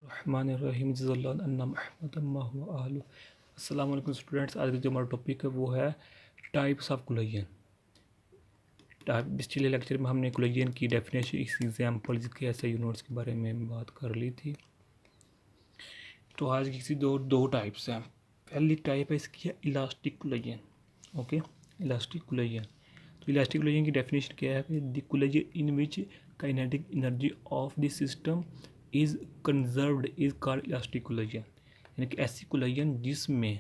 बिस्मिल्लाहिर्रहमानिर्रहीम अस्सलाम वालेकुम स्टूडेंट्स। आज का जो हमारा टॉपिक है वो है टाइप्स ऑफ कोलिजन। पिछले लेक्चर में हमने कोलिजन की डेफिनेशन, एग्जाम्पल्स के ऐसे यूनिट्स के बारे में बात कर ली थी। तो आज किसी दो टाइप्स हैं। पहली टाइप है इसकी elastic collision. Okay, elastic collision. तो इलास्टिक कोलिजन की डेफिनेशन क्या है? The collision in which kinetic energy of the system is conserved is called elastic collision. यानी कि ऐसी कोलिजन जिसमें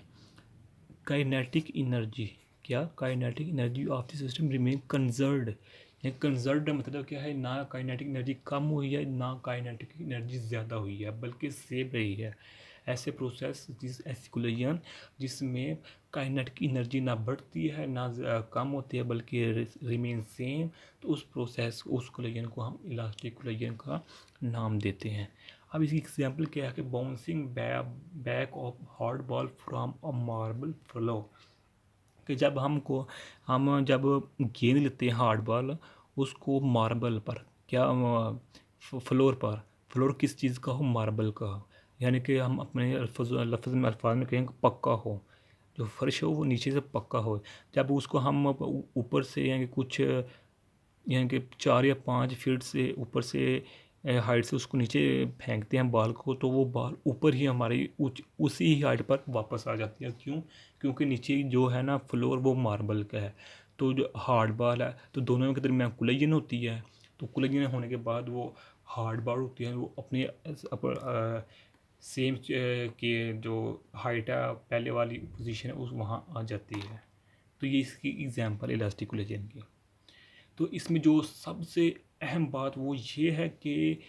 kinetic energy of the system remain conserved. यानी conserved मतलब क्या है? ना काइनेटिक एनर्जी कम हुई है, ना काइनेटिक एनर्जी ज़्यादा हुई है, बल्कि सेम रही है। ऐसे प्रोसेस ऐसी कोलिजन जिसमें काइनेटिक एनर्जी ना बढ़ती है ना कम होती है, बल्कि रिमेन सेम, तो उस कोलिजन को हम इलास्टिक कोलिजन का नाम देते हैं। अब इसकी एग्जांपल क्या है कि bouncing back of hard ball from a marble floor. कि हम जब गेंद लेते हैं हार्ड बॉल, उसको मार्बल पर फ्लोर किस चीज़ का हो? मार्बल का हो। यानी कि हम अपने लफ्ज़ में कहेंगे पक्का हो, जो फर्श हो वो नीचे से पक्का हो। जब उसको हम ऊपर से यानी कि 4 या 5 फीट से ऊपर से हाइट से उसको नीचे फेंकते हैं बॉल को, तो वो बॉल ऊपर ही हमारी उसी ही हाइट पर वापस आ जाती है। क्यों? क्योंकि नीचे जो है ना फ्लोर वो मार्बल का है, तो जो हार्ड बॉल है तो दोनों के दरमियान कोलिजन होती है। तो कोलिजन होने के बाद वो हार्ड बॉल होती है, वो अपने सेम के जो हाइट है पहले वाली पोजीशन है उस वहाँ आ जाती है। तो ये इसकी एग्जांपल इलास्टिक कोलिजन की। तो इसमें जो सबसे अहम बात वो ये है कि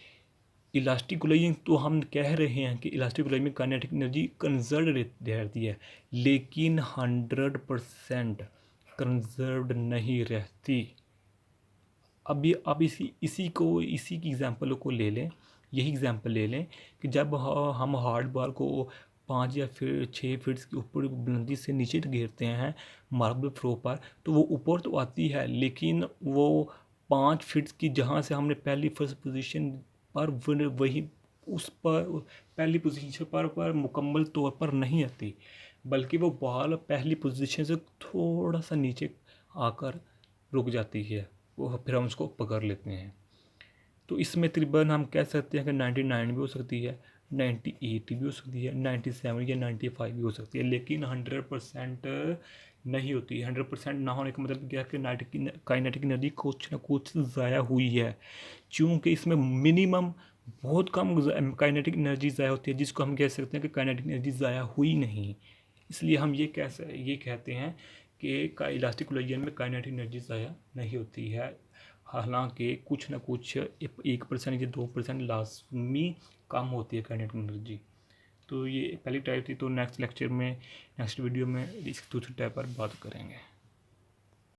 इलास्टिक कोलिजन तो हम कह रहे हैं कि इलास्टिक कोलिजन में काइनेटिक एनर्जी कंजर्व रहती है, लेकिन 100% कंजर्व्ड नहीं रहती। अब इसी की एग्जांपल को ले लें, यही एग्जांपल ले लें कि जब हम हार्ड बॉल को 5 या फिर 6 फीट के ऊपर बुलंदी से नीचे गिरते हैं मार्बल फ्लोर पर, तो वो ऊपर तो आती है, लेकिन वो 5 फीट की जहाँ से हमने पहली फर्स्ट पोजीशन पर वही उस पर पहली पोजीशन पर मुकम्मल तौर पर नहीं आती, बल्कि वो बॉल पहली पोजीशन से थोड़ा सा नीचे आकर रुक जाती है। वो फिर हम उसको पकड़ लेते हैं। तो इसमें तकरीबन हम कह सकते हैं कि 99 भी हो सकती है, 98 भी हो सकती है, 97 या 95 भी हो सकती है, लेकिन 100% नहीं होती। 100% ना होने का मतलब क्या है कि काइनेटिक एनर्जी कुछ ना कुछ ज़ाया हुई है। चूँकि इसमें मिनिमम बहुत कम काइनेटिक एनर्जी ज़ाया होती है, जिसको हम कह सकते हैं कि काइनेटिक एनर्जी ज़ाया हुई नहीं। इसलिए हम ये कहते हैं कि इलास्टिक कोलिजन में काइनेटिक एनर्जी ज़ाया नहीं होती है। हालांकि कुछ ना कुछ 1% या 2% लाजमी कम होती है काइनेटिक एनर्जी। तो ये पहली टाइप थी। तो नेक्स्ट वीडियो में इसकी दूसरी टाइप पर बात करेंगे।